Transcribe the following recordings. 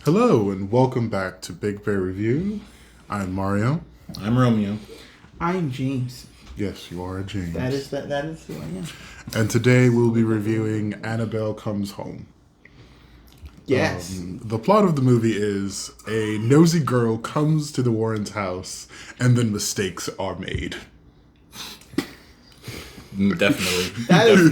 Hello and welcome back to Big Bear Review. I'm Mario. I'm Romeo. I'm James. Yes, you are a James. That is who I am. And today we'll be reviewing Annabelle Comes Home. Yes. The plot of the movie is a nosy girl comes to the Warrens' house and then mistakes are made. Definitely. That is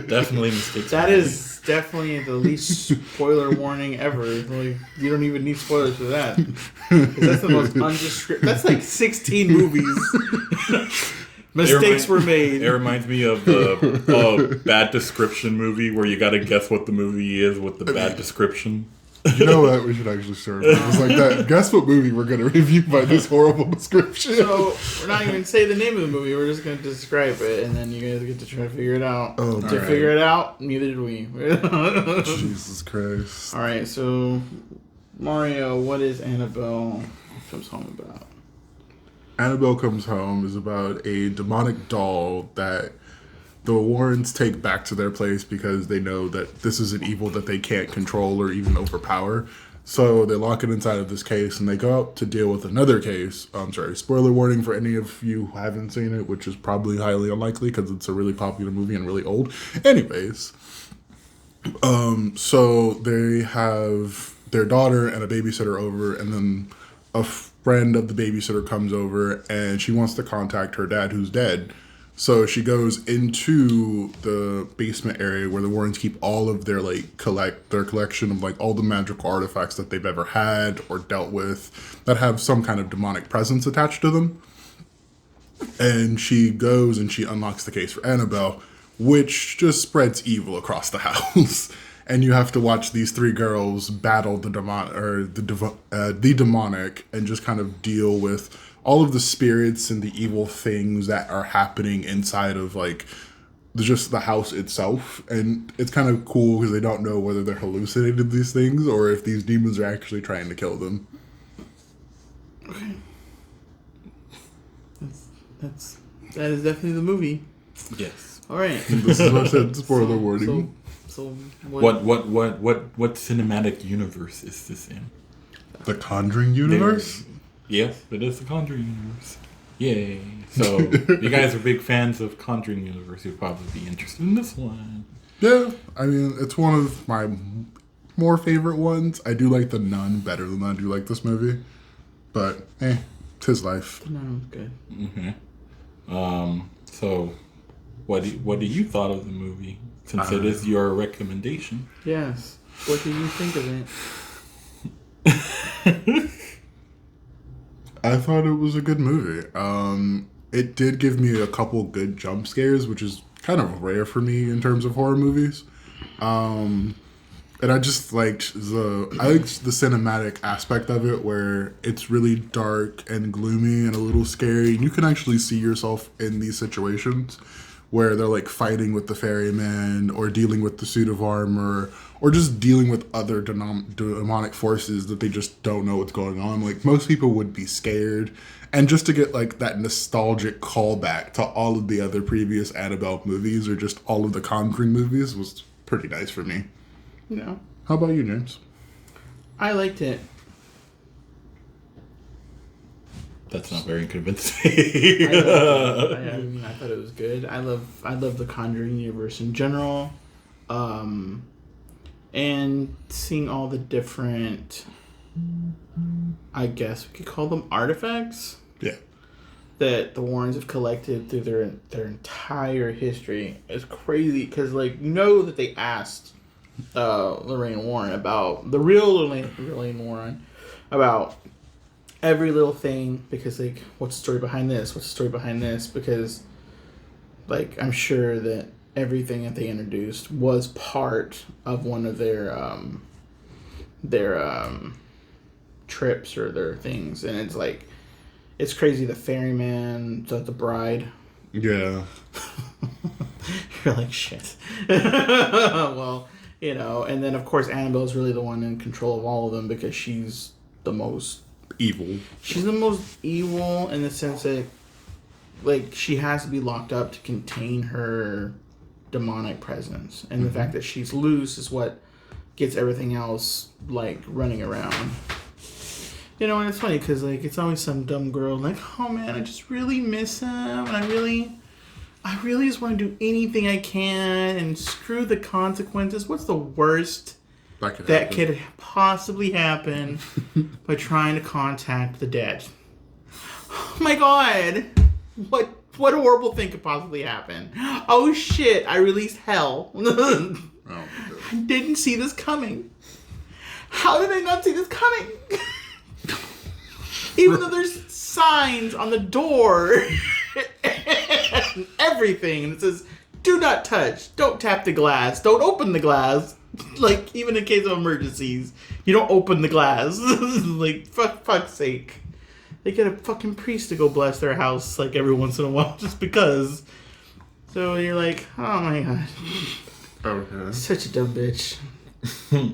definitely mistakes. That is definitely the least spoiler warning ever. Like, you don't even need spoilers for that. 'Cause that's the most undescript. That's like 16 movies. Mistakes were made. It reminds me of the bad description movie where you got to guess what the movie is with the bad description. You know what? We should actually start. It was like that. Guess what movie we're going to review by this horrible description? So, we're not even say the name of the movie. We're just going to describe it, and then you guys get to try to figure it out. Oh, to figure it out, neither did we. Jesus Christ. All right, so Mario, what is Annabelle Comes Home about? Annabelle Comes Home is about a demonic doll that the Warrens take back to their place because they know that this is an evil that they can't control or even overpower. So they lock it inside of this case and they go out to deal with another case. I'm sorry, spoiler warning for any of you who haven't seen it, which is probably highly unlikely because it's a really popular movie and really old. Anyways, so they have their daughter and a babysitter over, and then a friend of the babysitter comes over and she wants to contact her dad who's dead. So she goes into the basement area where the Warrens keep all of their their collection of all the magical artifacts that they've ever had or dealt with that have some kind of demonic presence attached to them. And she goes and she unlocks the case for Annabelle, which just spreads evil across the house. And you have to watch these three girls battle the demonic and just kind of deal with all of the spirits and the evil things that are happening inside of just the house itself. And it's kind of cool because they don't know whether they're hallucinating these things or if these demons are actually trying to kill them. Okay. That is definitely the movie. Yes. All right. This is what I said, spoiler warning. So what cinematic universe is this in? The Conjuring Universe? Yes, it is the Conjuring Universe. Yay. So, you guys are big fans of Conjuring Universe. You'll probably be interested in this one. Yeah, I mean, it's one of my more favorite ones. I do like The Nun better than I do like this movie. But, it's his life. The Nun was good. Mm-hmm. So, what do you thought of the movie? Since it is your recommendation. Yes. What did you think of it? I thought it was a good movie. It did give me a couple good jump scares, which is kind of rare for me in terms of horror movies. And I just liked the cinematic aspect of it, where it's really dark and gloomy and a little scary. And you can actually see yourself in these situations where they're fighting with the ferryman or dealing with the suit of armor or just dealing with other demonic forces that they just don't know what's going on. Most people would be scared. And just to get that nostalgic callback to all of the other previous Annabelle movies or just all of the Conjuring movies was pretty nice for me. Yeah. How about you, James? I liked it. That's not very convincing. I thought it was good. I love the Conjuring Universe in general. And seeing all the different, I guess we could call them artifacts. Yeah. That the Warrens have collected through their entire history is crazy because that they asked Lorraine Warren about the real Lorraine Warren about every little thing because what's the story behind this? What's the story behind this? Because I'm sure that everything that they introduced was part of one of their trips or their things, and it's crazy. The ferryman, the bride. Yeah. You're like, shit. Well, and then of course Annabelle's really the one in control of all of them because she's the most evil. She's the most evil in the sense that she has to be locked up to contain her demonic presence, and the fact that she's loose is what gets everything else like running around. You know, and it's funny because like it's always some dumb girl like, oh man, I just really miss him, and I really just want to do anything I can, and screw the consequences. What's the worst that could possibly happen by trying to contact the dead? Oh my god, what horrible thing could possibly happen? Oh shit, I released hell. I didn't see this coming. How did I not see this coming? Even though there's signs on the door and everything, and it says, do not touch, don't tap the glass, don't open the glass. Like, even in case of emergencies, you don't open the glass. Like, fuck's sake. They get a fucking priest to go bless their house, like, every once in a while, just because. So you're like, oh my god. Okay. Such a dumb bitch.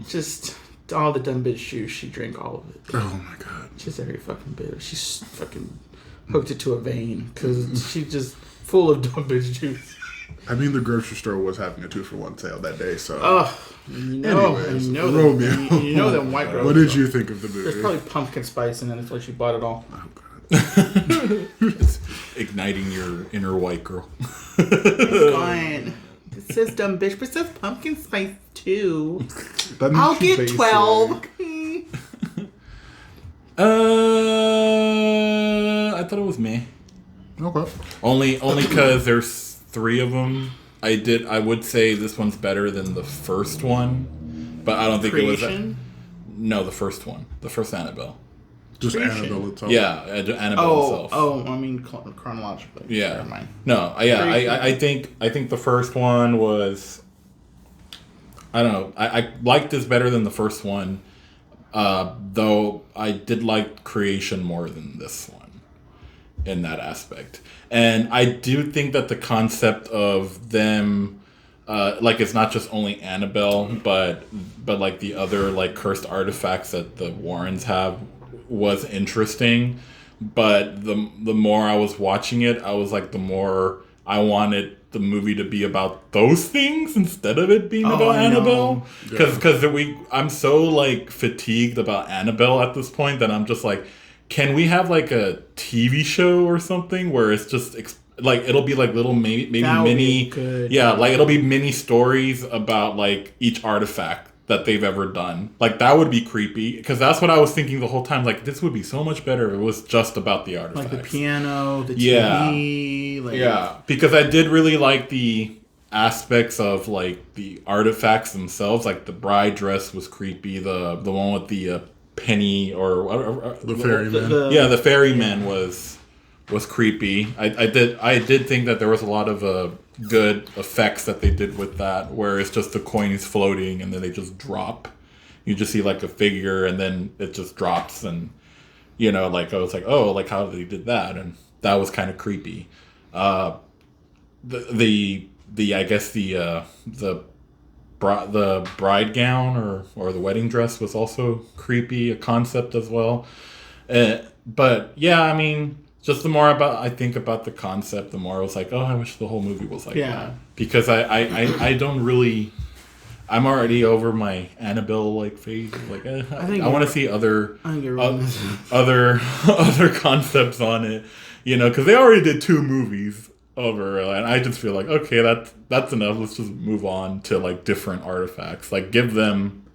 Just all the dumb bitch juice, she drank all of it. Oh my god. Just every fucking bit. She's fucking hooked it to a vein, because she's just full of dumb bitch juice. I mean, the grocery store was having a 2-for-1 sale that day, so. Anyways, Romeo. You know them white girls. What did you think of the movie? There's probably pumpkin spice in it. That's why she bought it all. Oh god. It's igniting your inner white girl. Fine. It says dumb bitch, but it says pumpkin spice too. I'll get basic. 12. I thought it was me. Okay. Only because there's 3 of them. I would say this one's better than the first one, but I don't think Creation? it was. No, the first one, the first Annabelle. Just Creation. Annabelle itself. Yeah, Annabelle herself. I mean chronologically. Yeah. Never mind. No, yeah, I think the first one was. I don't know. I liked this better than the first one, though I did like Creation more than this one in that aspect. And I do think that the concept of them, like it's not just only Annabelle, but like the other like cursed artifacts that the Warrens have was interesting. But the more I was watching it, I was like, the more I wanted the movie to be about those things instead of it being about Annabelle. Because I'm so like fatigued about Annabelle at this point that I'm just like, can we have like a TV show or something where it's just like it'll be like little maybe mini like it'll be mini stories about like each artifact that they've ever done. Like that would be creepy, because that's what I was thinking the whole time. Like this would be so much better if it was just about the artifacts, like the piano, the TV, because I did really like the aspects of like the artifacts themselves. Like the bride dress was creepy. The one with the penny or the ferryman. The ferryman was creepy. I did think that there was a lot of good effects that they did with that, where it's just the coins floating and then they just drop. You just see like a figure and then it just drops, and you know, like I was like, oh, like how they did that, and that was kind of creepy. The I guess the bride gown or the wedding dress was also creepy, a concept as well. But yeah, I mean, just the more I think about the concept, the more I was like, oh, I wish the whole movie was like that. Because I don't really, I'm already over my Annabelle like phase. Like I want to see other concepts on it, you know, because they already did 2 movies over, and I just feel like, okay, that's enough. Let's just move on to like different artifacts. Like give them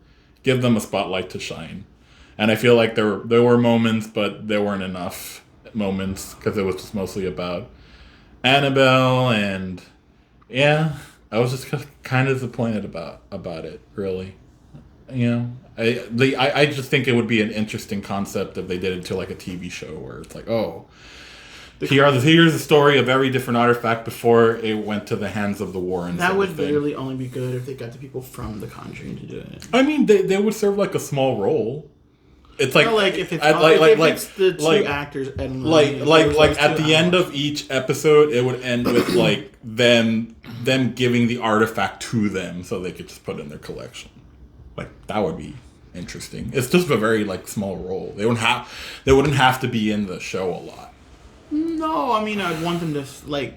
a spotlight to shine. And I feel like there were moments, but there weren't enough moments because it was just mostly about Annabelle, and yeah, I was just kind of disappointed about it, really. You know, I just think it would be an interesting concept if they did it to like a TV show where it's like, oh, here's the story of every different artifact before it went to the hands of the Warrens. That would literally only be good if they got the people from The Conjuring to do it. I mean, they would serve like a small role. It's like, like if it's the 2 actors, Ed and Lorraine, like at the end of each episode, it would end with like them giving the artifact to them so they could just put it in their collection. Like that would be interesting. It's just a very like small role. They wouldn't have to be in the show a lot. No, I mean, I'd want them to like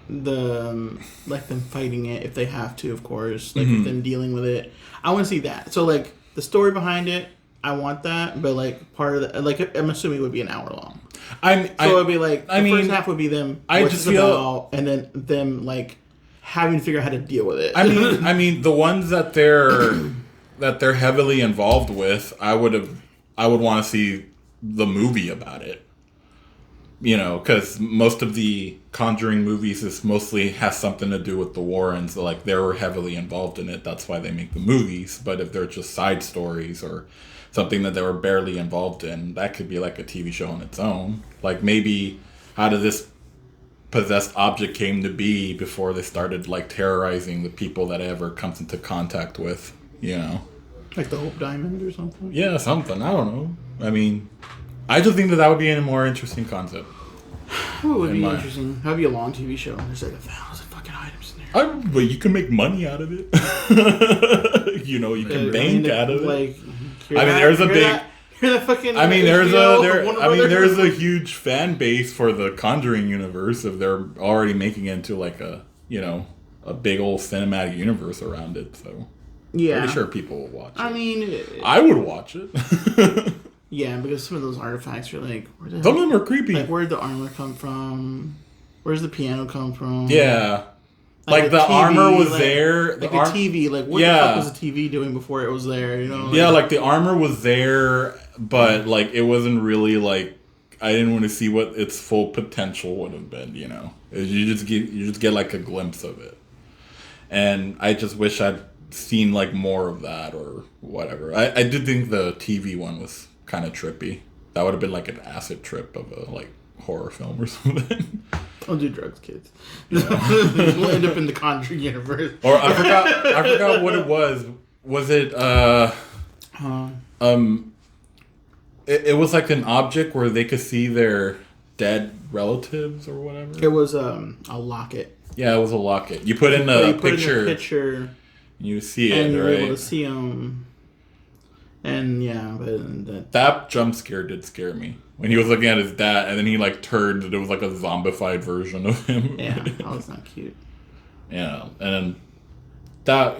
like them fighting it if they have to, of course, like them dealing with it. I want to see that. So like the story behind it, I want that, but like part of the like I'm assuming it would be an hour long. So it would be like the first half would be them. I just feel, and then them like having to figure out how to deal with it. I mean, the ones that they're heavily involved with, I would want to see the movie about it. You know, because most of the Conjuring movies mostly has something to do with the Warrens. Like, they were heavily involved in it. That's why they make the movies. But if they're just side stories or something that they were barely involved in, that could be like a TV show on its own. Like, maybe how did this possessed object came to be before they started, like, terrorizing the people that it ever comes into contact with, you know? Like the Hope Diamond or something? Yeah, something. I don't know. I mean, I just think that would be a more interesting concept. It would be interesting. That would be a long TV show. There's like 1,000 fucking items in there. But you can make money out of it. You know, you can bank out of it. Like, there's a huge fan base for the Conjuring universe if they're already making it into like a big old cinematic universe around it. So yeah, pretty sure people will watch it. I mean, I would watch it. Yeah, because some of those artifacts are like... Some of them are creepy. Like, where'd the armor come from? Where's the piano come from? Yeah. Like the TV, armor was there. The TV. Like, what the fuck was the TV doing before it was there? You know? Yeah, like the armor was there, but like it wasn't really like... I didn't want to see what its full potential would have been, you know? You just get like a glimpse of it. And I just wish I'd seen like more of that or whatever. I did think the TV one was kind of trippy. That would have been like an acid trip of a like horror film or something. Don't do drugs, kids. We'll end up in the Conjuring Universe. Or I forgot what it was. Was it it was like an object where they could see their dead relatives or whatever. It was a locket. Yeah, it was a locket. You put in a picture. You see it, and right? You're able to see them. And yeah, but that jump scare did scare me when he was looking at his dad, and then he like turned, and it was like a zombified version of him. Yeah, that was not cute. Yeah, and then that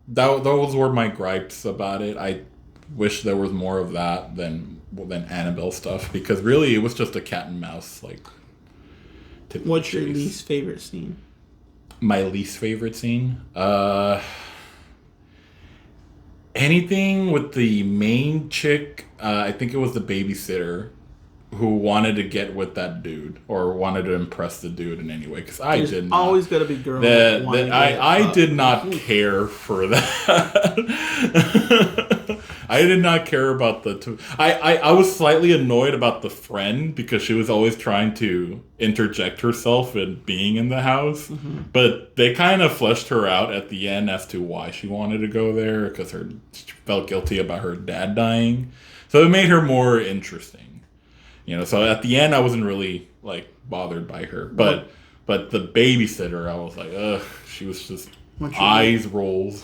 those were my gripes about it. I wish there was more of that than Annabelle stuff, because really it was just a cat and mouse like. What's your least favorite scene? My least favorite scene? Anything with the main chick, I think it was the babysitter, who wanted to get with that dude or wanted to impress the dude in any way. Because I did not. Always got to be girl. I did not care for that. I did not care about the two. I was slightly annoyed about the friend because she was always trying to interject herself in being in the house. Mm-hmm. But they kind of fleshed her out at the end as to why she wanted to go there, because she felt guilty about her dad dying. So it made her more interesting. You know, so at the end I wasn't really like bothered by her. But the babysitter, I was like, ugh, she was just eyes rolls.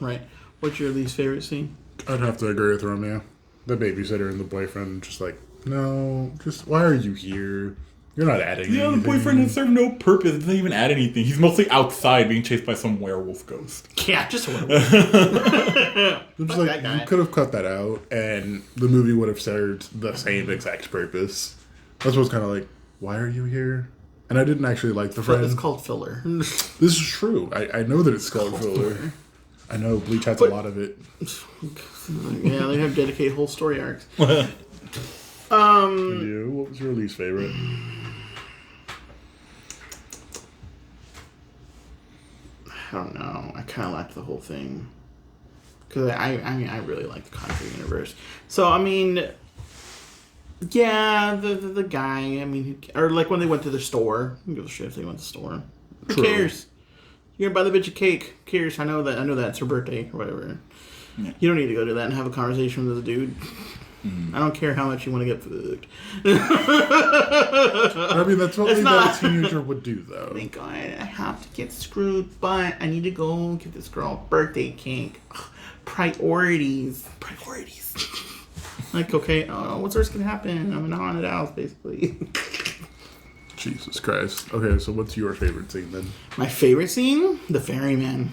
Right. What's your least favorite scene? I'd have to agree with Romeo. The babysitter and the boyfriend, just like, no, just why are you here? You're not adding anything. Yeah, the boyfriend has served no purpose. It doesn't even add anything. He's mostly outside being chased by some werewolf ghost. Yeah, just a werewolf. I'm just like, you could have cut that out, and the movie would have served the same exact purpose. That's what's kind of like, why are you here? And I didn't actually like the friend. It's called filler. This is true. I know that it's called filler. I know Bleach has a lot of it. Yeah, they have dedicated whole story arcs. And you, what was your least favorite? I don't know. I kind of liked the whole thing. Because I really like the Conjuring Universe. So, I mean, yeah, the guy, I mean, or like when they went to the store. Who gives a shit if they went to the store? Who cares? You're gonna buy the bitch a cake. Who cares? I know that it's her birthday or whatever. Yeah. You don't need to go to that and have a conversation with the dude. Mm. I don't care how much you want to get food. I mean, that's what a teenager would do, though. Thank God, I have to get screwed, but I need to go get this girl a birthday cake. Ugh, priorities. Like, okay, what's worse gonna happen? I'm in a haunted house, basically. Jesus Christ. Okay, so what's your favorite scene then? My favorite scene? The ferryman.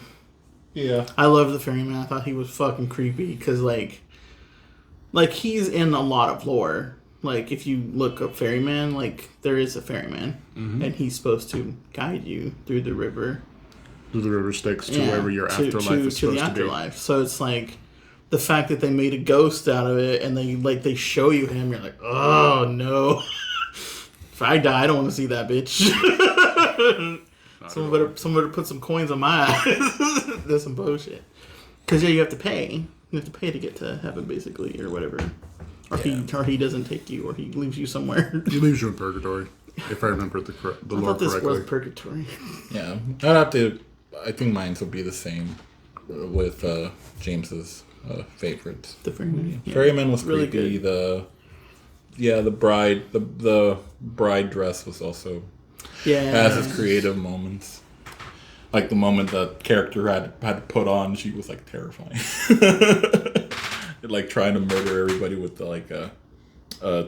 Yeah. I love the ferryman. I thought he was fucking creepy because, like he's in a lot of lore. Like, if you look up ferryman, like, there is a ferryman, and he's supposed to guide you through the river. Through the river Styx to wherever your afterlife is supposed to be. So it's like the fact that they made a ghost out of it, and they show you him. You're like, oh no! If I die, I don't want to see that bitch. Someone better put some coins on my eyes. That's some bullshit. Because you have to pay. You have to pay to get to heaven, basically, or whatever. Or he doesn't take you, or he leaves you somewhere. He leaves you in purgatory, if I remember the lore correctly. I thought this was purgatory. Yeah, I'd have to. I think mine will be the same with James's favorites. The ferryman. Yeah. Ferryman was really creepy. Good. The bride dress was also has its creative moments. Like the moment the character had to put on, she was like terrifying. Like trying to murder everybody with a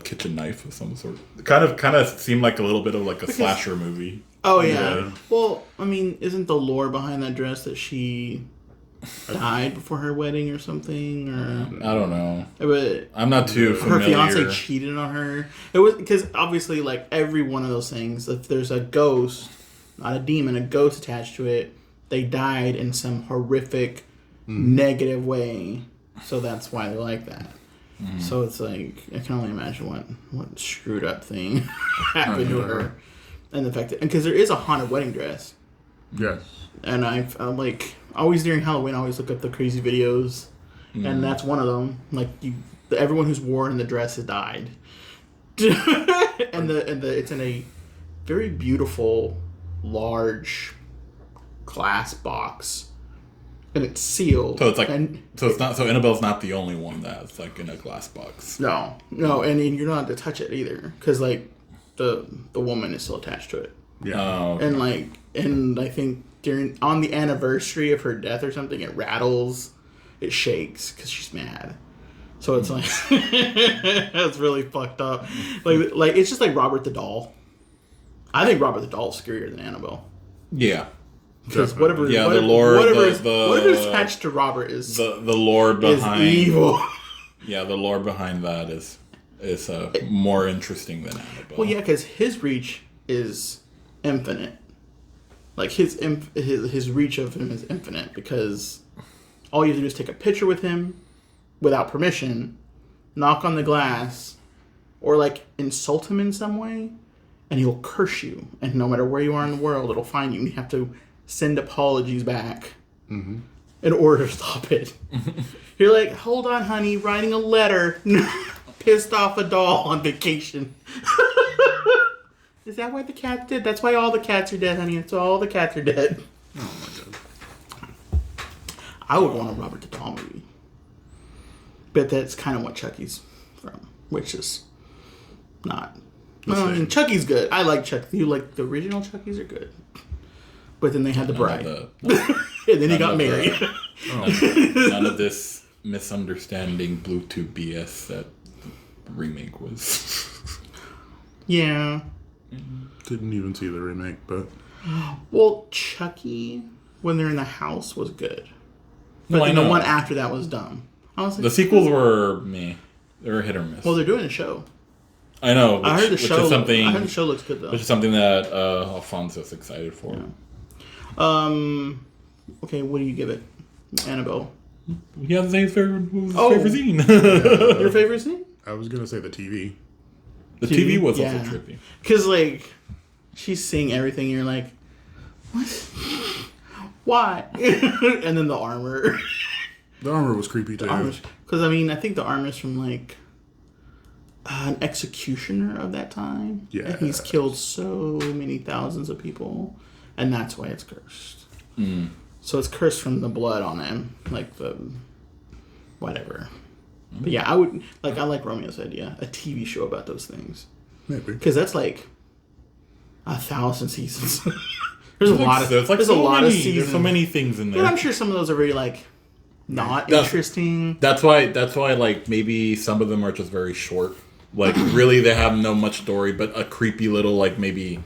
kitchen knife of some sort. Kind of seemed like a little bit of like a slasher movie. Oh yeah. Well, I mean, isn't the lore behind that dress that she died before her wedding or something? Or I don't know. But I'm not too familiar. Her fiance cheated on her. It was because obviously, like every one of those things, if there's a ghost, not a demon, a ghost attached to it, they died in some horrific, negative way. So that's why they're like that. So it's like I can only imagine what screwed up thing happened to her, and the fact that because there is a haunted wedding dress. Yes. And I'm like always during Halloween, I always look up the crazy videos, and that's one of them. Like everyone who's worn the dress has died, and it's in a very beautiful, large glass box. And it's sealed. So it's like, so Annabelle's not the only one that's like in a glass box. No, and you're not allowed to touch it either, because like the woman is still attached to it. Yeah. And I think on the anniversary of her death or something, it rattles, it shakes because she's mad. So it's like it's really fucked up. Like it's just like Robert the Doll. I think Robert the Doll is scarier than Annabelle. Yeah. Because whatever's attached to Robert is the lore behind is evil. Yeah, the lore behind that is more interesting than Annabelle. Well, yeah, because his reach is infinite. Like his reach of him is infinite because all you have to do is take a picture with him without permission, knock on the glass, or like insult him in some way, and he'll curse you. And no matter where you are in the world, it'll find you, and you have to send apologies back in order to stop it. You're like, hold on, honey, writing a letter. Pissed off a doll on vacation. Is that why the cat did? That's why all the cats are dead, honey. It's all the cats are dead. Oh my god. I would want a Robert the Doll movie. But that's kind of what Chucky's from, which is not. I mean, Chucky's good. I like Chucky. You like the original Chucky's are good. But then they had the bride. And then he got married. None of this misunderstanding Bluetooth BS that the remake was. Yeah. Didn't even see the remake, but... Well, Chucky, when they're in the house, was good. But I then know. the one after that was dumb. I was like, the sequels were meh. They were hit or miss. Well, they're doing a show. I know. I heard the show looks good, though. Which is something that Alfonso's excited for. Yeah. Okay, what do you give it? Annabelle. He has to say his favorite scene. Your favorite scene? I was going to say the TV. The TV was also trippy. Because, like, she's seeing everything, and you're like, what? Why? And then the armor. The armor was creepy, too. Because, I mean, I think the armor's from, like, an executioner of that time. Yeah. And he's killed so many thousands of people. And that's why it's cursed. So it's cursed from the blood on him. Like the... whatever. But yeah, I like Romeo's idea. A TV show about those things. Maybe. Because that's like 1,000 seasons. There's a lot of seasons. There's so many things in there. But I'm sure some of those are very like not interesting. That's why like maybe some of them are just very short. Like, really, they have no much story, but a creepy little, like, maybe,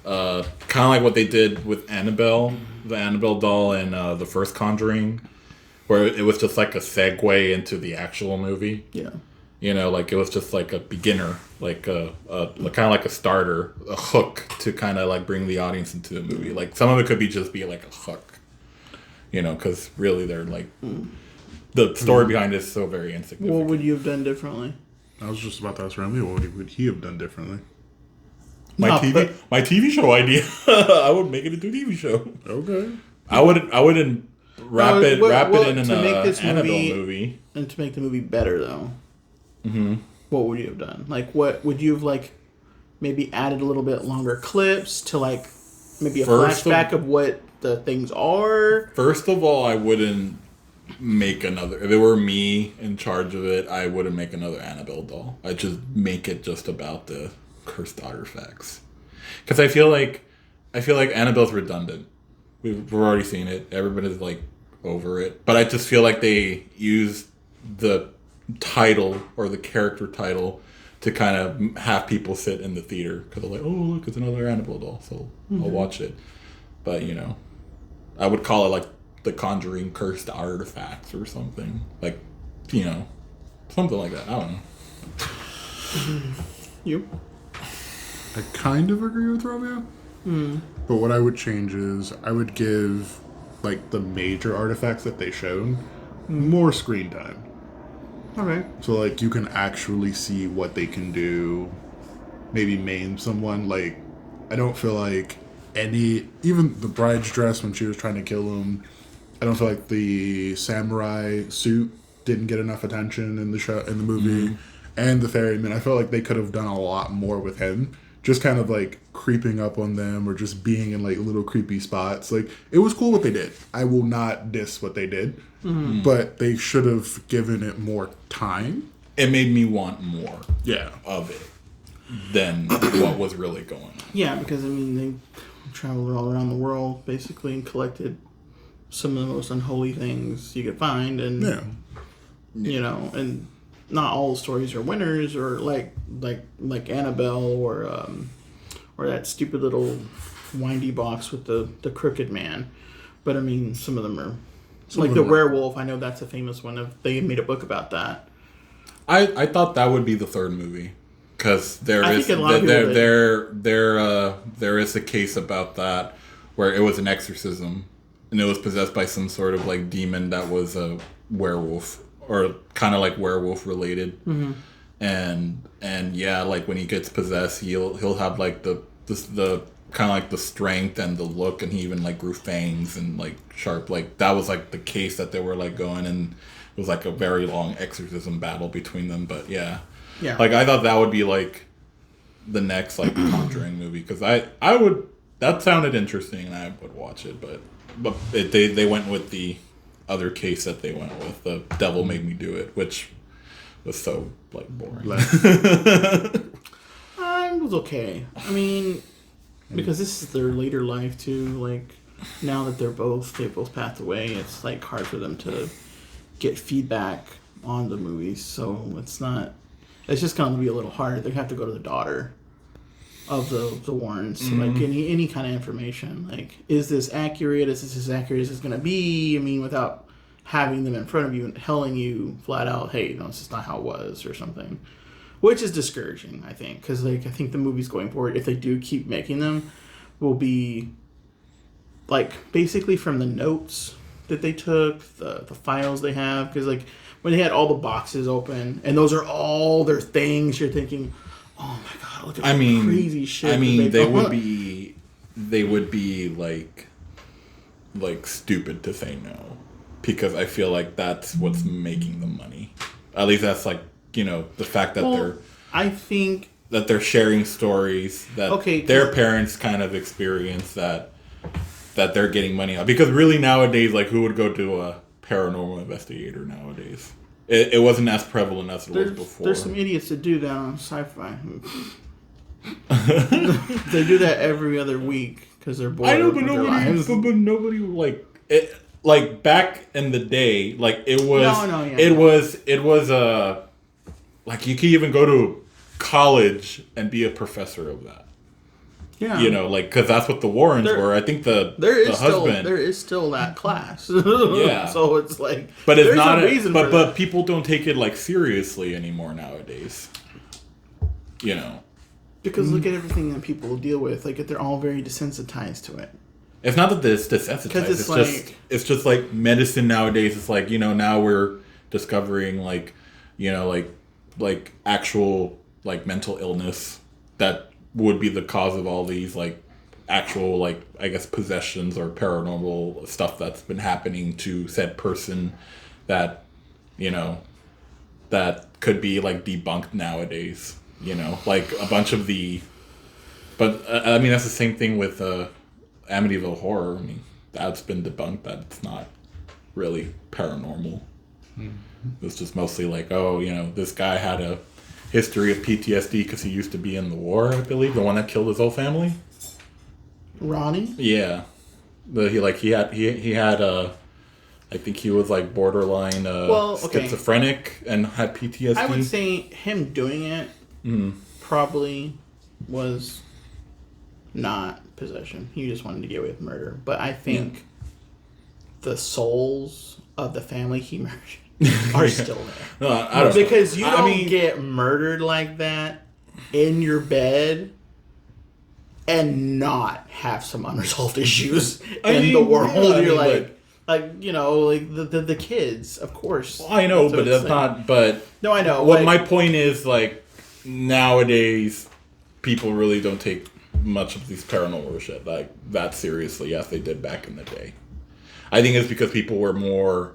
kind of like what they did with Annabelle, the Annabelle doll in the first Conjuring, where it was just like a segue into the actual movie. Yeah. You know, like, it was just like a beginner, like kind of like a starter, a hook to kind of like bring the audience into the movie. Like, some of it could just be like a hook, you know, because really they're like, the story behind it is so very insignificant. What would you have done differently? I was just about to ask Remy, what would he have done differently? My TV show idea. I would make it into a TV show. Okay. I wouldn't wrap it in an Annabelle movie. And to make the movie better, though, what would you have done? Like, what would you have, like, maybe added a little bit longer clips to, like, maybe a flashback of what the things are? First of all, I wouldn't make another. If it were me in charge of it, I wouldn't make another Annabelle doll. I'd just make it just about the cursed artifacts. Because I feel like Annabelle's redundant. We've already seen it. Everybody's like over it. But I just feel like they use the title or the character title to kind of have people sit in the theater because they're like, oh look, it's another Annabelle doll, so I'll watch it. But you know, I would call it like the Conjuring Cursed Artifacts or something, like, you know, something like that. I don't know. You? I kind of agree with Romeo. But what I would change is I would give, like, the major artifacts that they showed more screen time. Okay. So, like, you can actually see what they can do. Maybe maim someone. Like, I don't feel like even the bride's dress when she was trying to kill him, I don't feel like the samurai suit didn't get enough attention in the movie. And the ferryman, I felt like they could have done a lot more with him. Just kind of like creeping up on them or just being in like little creepy spots. Like, it was cool what they did. I will not diss what they did. But they should have given it more time. It made me want more Yeah. of it than what was really going on. Yeah, because, I mean, they traveled all around the world, basically, and collected some of the most unholy things you could find. And, you know, and not all stories are winners, or like Annabelle, or that stupid little windy box with the crooked man. But, I mean, some of them are... like the werewolf, I know that's a famous one. They made a book about that. I thought that would be the third movie, because there is a case about that where it was an exorcism and it was possessed by some sort of like demon that was a werewolf or kind of like werewolf related, and yeah, like when he gets possessed, he'll have like the kind of like the strength and the look, and he even like grew fangs and like sharp, like that was like the case that they were like going, and it was like a very long exorcism battle between them. But yeah, like I thought that would be like the next like Conjuring movie, because I would, that sounded interesting and I would watch it, but they went with the other case that they went with, the Devil Made Me Do It, which was so like boring. It was okay. I mean, because this is their later life too. Like, now that they both passed away, it's like hard for them to get feedback on the movies. So it's just gonna be a little hard. They have to go to the daughter of the Warrens, like any kind of information. Like, is this accurate? Is this as accurate as it's gonna be? I mean, without having them in front of you and telling you flat out, hey, no, this is not how it was, or something. Which is discouraging, I think, because like I think the movies going forward, if they do keep making them, will be like basically from the notes that they took, the files they have, because like when they had all the boxes open and those are all their things, you're thinking, oh my god, look at crazy shit. I mean, they would be like stupid to say no, because I feel like that's what's making them money. At least that's like, you know, the fact that they're sharing stories that their parents kind of experience that they're getting money on. Because really nowadays, like, who would go to a paranormal investigator nowadays? It wasn't as prevalent as it was before. There's some idiots that do that on sci-fi. They do that every other week because they're bored. I know, but nobody like it. Like back in the day, like it was. It was like you could even go to college and be a professor of that. Yeah. You know, like, because that's what the Warrens were. I think the husband. There is still that class. Yeah. So it's like, but it's there's not a reason for but that. people don't take it like seriously anymore nowadays. You know, Because look at everything that people deal with. Like, they're all very desensitized to it. it's not that it's desensitized. It's just like medicine nowadays. It's like, you know, now we're discovering like, you know, like actual like mental illness that would be the cause of all these like actual like, I guess, possessions or paranormal stuff that's been happening to said person that, you know, that could be like debunked nowadays, you know, like a bunch of the, but I mean, that's the same thing with Amityville Horror. I mean, that's been debunked that it's not really paranormal. It's just mostly like, oh, you know, this guy had a history of PTSD because he used to be in the war, I believe, the one that killed his whole family. Ronnie? Yeah, he had I think he was like borderline schizophrenic and had PTSD. I would say him doing it probably was not possession. He just wanted to get away with murder. But I think the souls of the family he murdered are still there. No, I don't because you don't mean, get murdered like that in your bed and not have some unresolved issues in the world. Yeah, You're like, you know, like the kids, of course. Well, I know, So but that's like, not. But no, I know. What my point is, like, nowadays, people really don't take much of these paranormal shit like that seriously as they did back in the day. I think it's because people were more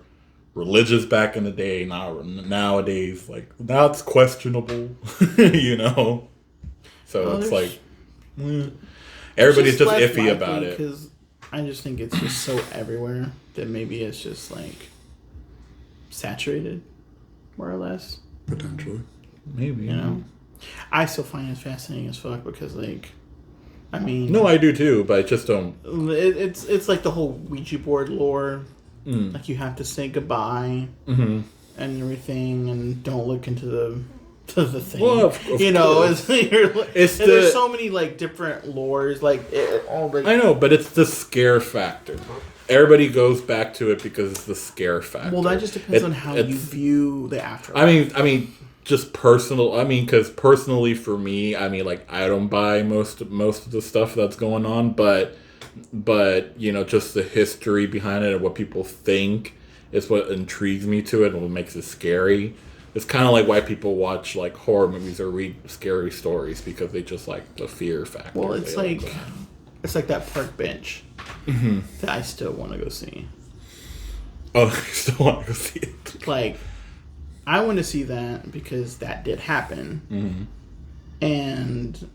religious back in the day. Nowadays, like, that's questionable, you know. So it's like everybody's just iffy about it. Because I just think it's just so everywhere that maybe it's just like saturated, more or less. Potentially. Maybe, you know. I still find it fascinating as fuck because, like, I mean, no, I do too, but I just don't. It's like the whole Ouija board lore. Like, you have to say goodbye and everything, and don't look into the thing. Well, of you know, there's so many like different lores, like all the. I know, but it's the scare factor. Everybody goes back to it because it's the scare factor. Well, that just depends on how you view the afterlife. I mean, just personal. I mean, because personally for me, I mean, like, I don't buy most of the stuff that's going on, but you know, just the history behind it and what people think is what intrigues me to it and what makes it scary. It's kind of like why people watch like horror movies or read scary stories, because they just like the fear factor. Well, it's like that park bench that I still want to go see. Oh, I still want to go see it. Like, I want to see that because that did happen, and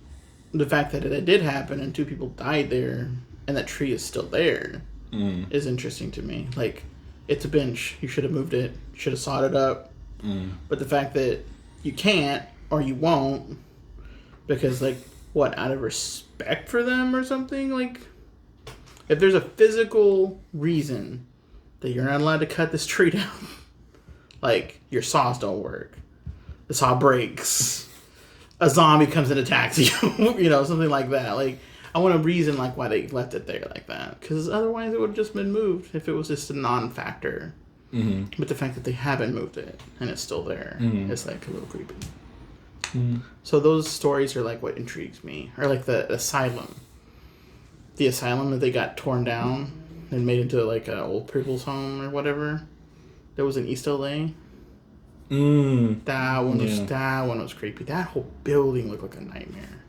the fact that it did happen and 2 people died there, and that tree is still there, is interesting to me. Like, it's a bench. You should have moved it. Should have sawed it up. But the fact that you can't or you won't, because, like, what, out of respect for them or something? Like, if there's a physical reason that you're not allowed to cut this tree down, like, your saws don't work, the saw breaks, a zombie comes and attacks you, you know, something like that. Like, I want a reason, like, why they left it there like that, because otherwise it would have just been moved if it was just a non-factor. But the fact that they haven't moved it and it's still there is, like, a little creepy. So those stories are, like, what intrigues me. Or, like, the asylum. The asylum that they got torn down and made into, like, an old people's home or whatever. That was in East LA. That one was creepy. That whole building looked like a nightmare.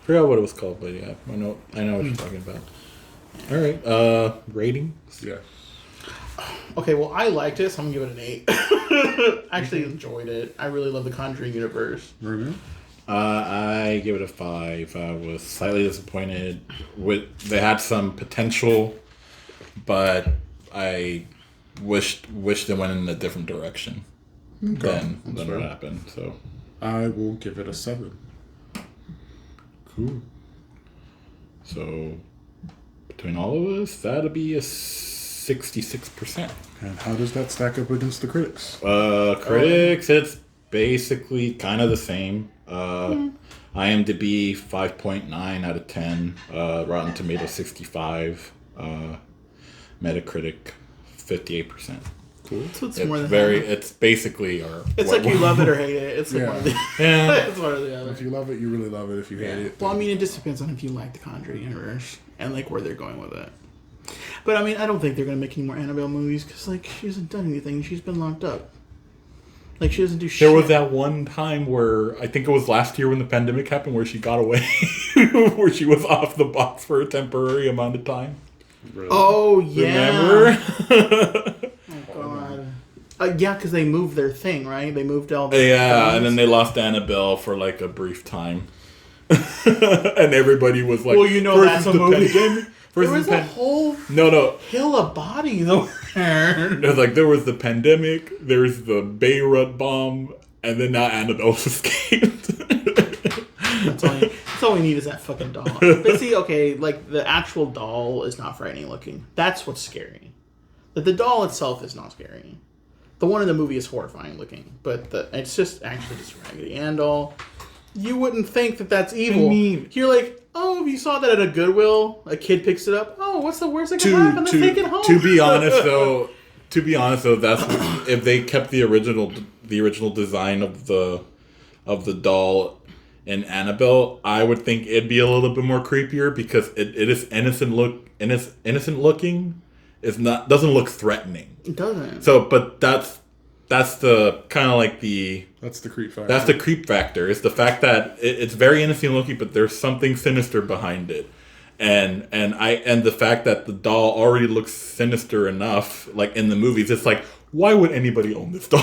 I forgot what it was called, but yeah, I know what you're talking about. All right, ratings? Yeah. Okay, well, I liked it, so I'm gonna give it an 8. I actually enjoyed it. I really love the Conjuring Universe. Mm-hmm. I give it a 5. I was slightly disappointed. They had some potential, but I wished it went in a different direction than what happened. So I will give it a 7. Cool. So between all of us, that'll be a 66%. And how does that stack up against the critics? Critics, it's basically kind of the same. IMDb 5.9 out of 10. Rotten Tomatoes 65. Metacritic 58%. Cool. So it's It's more than very. half. It's basically our. It's like you love it or hate it. It's like Yeah. one of the. Yeah. It's one or the other. If you love it, you really love it. If you hate it, Well, I mean, it just depends on if you like the Conjuring Universe and like where they're going with it. But I mean, I don't think they're gonna make any more Annabelle movies because like she hasn't done anything. She's been locked up. Like she doesn't do shit. There was that one time where I think it was last year when the pandemic happened, where she got away, where she was off the box for a temporary amount of time. really. Oh yeah. Remember? Oh god. Yeah, because they moved their thing, right? They moved all. The Yeah, things. and then they lost Annabelle for like a brief time, and everybody was like, Well, you know versus that's a the movie. pandemic. There Versus was the a whole no. hill of bodies over there. It was like there was the pandemic, there's the Beirut bomb, and then now Annabelle's escaped. That's all we need is that fucking doll. But see, okay, like the actual doll is not frightening looking. That's what's scary. Like the doll itself is not scary. The one in the movie is horrifying looking, but it's just actually just a Raggedy Ann doll. You wouldn't think that that's evil. I mean- You're like, oh, if you saw that at a Goodwill, a kid picks it up. Oh, what's the worst that can happen? Let's take it home. To be honest though, that's if they kept the original design of the doll in Annabelle, I would think it'd be a little bit more creepier because it is innocent looking. It's not doesn't look threatening. It doesn't. So, but that's the kind of like the. That's the creep factor. That's the creep factor. It's the fact that it's very innocent looking, but there's something sinister behind it, and the fact that the doll already looks sinister enough, like in the movies. It's like, why would anybody own this doll?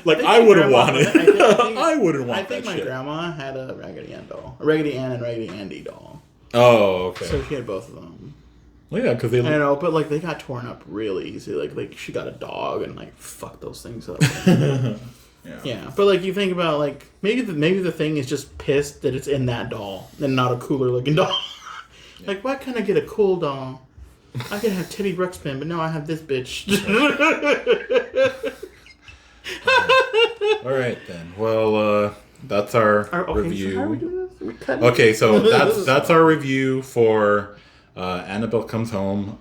Like I wouldn't want it. I wouldn't want that. I think my shit. grandma had a Raggedy Ann doll, a Raggedy Ann and Raggedy Andy doll. Oh, okay. So she had both of them. Well, yeah, because they. I know, but like they got torn up really easy. Like she got a dog and like fucked those things up. Yeah, but like you think about like maybe the thing is just pissed that it's in that doll and not a cooler looking doll. Like why can't I get a cool doll? I could have Teddy Ruxpin, but no, I have this bitch. All right then. Well, that's our Okay, review. so how are we doing this? We cutting? Okay, so that's our review for Annabelle Comes Home.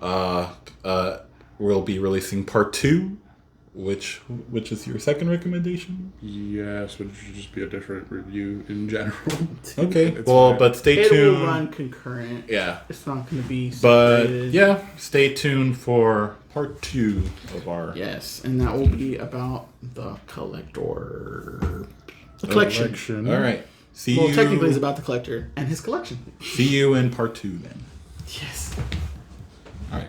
We'll be releasing part 2, which is your second recommendation. Yes, which should just be a different review in general. Okay, It's well, fine. but stay It tuned. will run concurrent. Yeah, It's not going to be but separated. yeah, stay tuned for part 2 of our Yes, and that will be about the collector. The collection. All right, see Well, you. technically, it's about the collector and his collection. See you in part 2 then. Yes. All right.